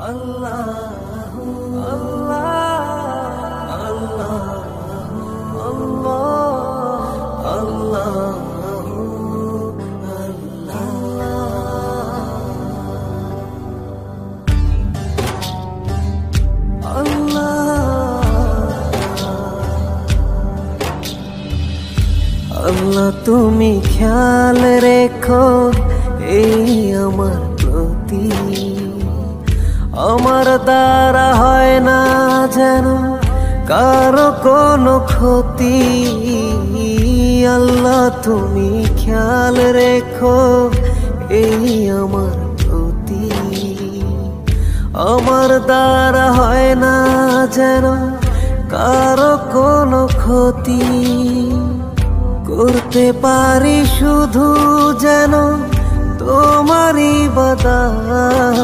আল্লাহু আল্লাহ আল্লাহু আল্লাহ আল্লাহ তুমি খেয়াল রেখো এই আমার প্রতি, আমার দ্বারা হয় না যেন কারো কোনো ক্ষতি। আল্লাহ তুমি খেয়াল রেখো এই আমার প্রতি, আমার দ্বারা হয় না যেন কারো কোনো ক্ষতি। করতে পারি শুধু যেন তোমারই ইবাদত,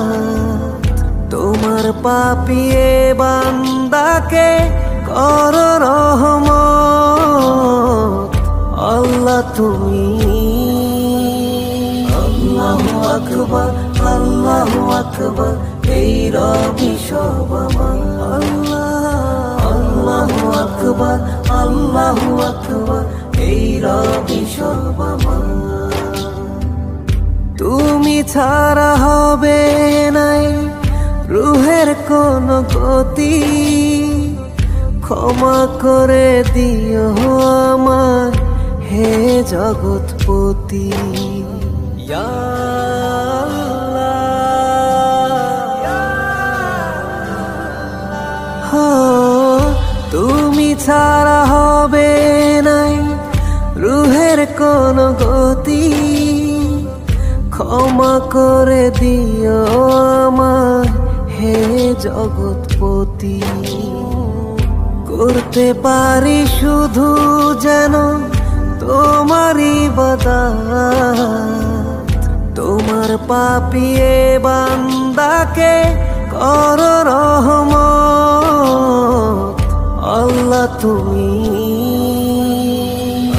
তোমার পাপিয়ে বান্দাকে করো রহমত। আল্লাহ তুমি আল্লাহু আকবার আল্লাহু আকবার এই রবি সব আমার। আল্লাহু আকবার আল্লাহু আকবার এই রবি সব আমার। তুমি ছাড়া হবে নাই রুহের কোন গতি, ক্ষমা করে দিও আমার হে জগৎপতি। ইয়া আল্লাহ, তুমি ছাড়া হবে নাই রুহের কোন গতি, ক্ষমা করে দিও আমার হে জগৎপতি। করতে পারি শুধু যেন তোমারই ইবাদত, তোমার পাপিয়ে বান্দাকে করো রহমত। আল্লাহ তুমি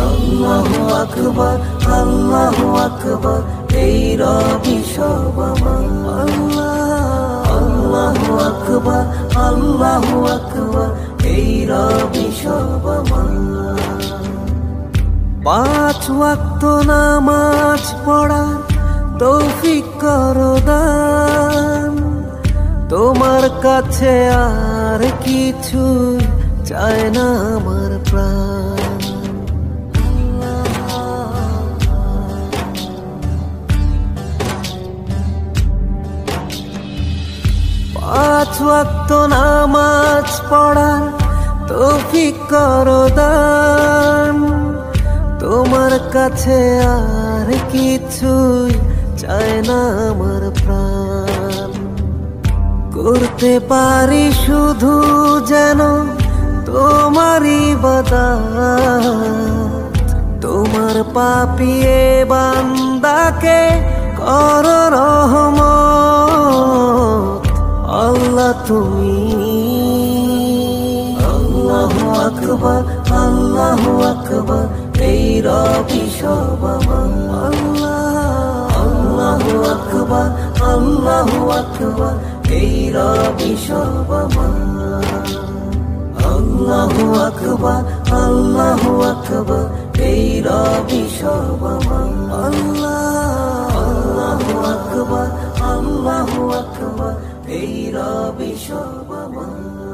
আল্লাহু আকবার আল্লাহু আকবার এই রবি সব আমার। আল্লাহু আকবার আল্লাহু আকবার এই রবি সব আমার। 5 ওয়াক্ত নামাজ পড়ার তৌফিক করো দান, তোমার কাছে আর কিছু চায় না আমার প্রাণ। 5 ওয়াক্ত নামাজ পড়ার তৌফিক করো দান, তোমার কাছে আর কিছুই চায় না আমার প্রাণ। করতে পারি শুধু যেন তোমারই ইবাদত, তোমার পাপিয়ে বান্দাকে করো রহমত। আল্লাহ তুমি আল্লাহু আকবার আল্লাহু আকবার এই রবি সব আমার। আল্লাহু আকবার আল্লাহু আকবার এই রবি সব আমার। আল্লাহু আকবার আল্লাহু আকবার এই রবি সব আমার। আল্লাহু আকবার আল্লাহু আকবার এই রবি সব আমার।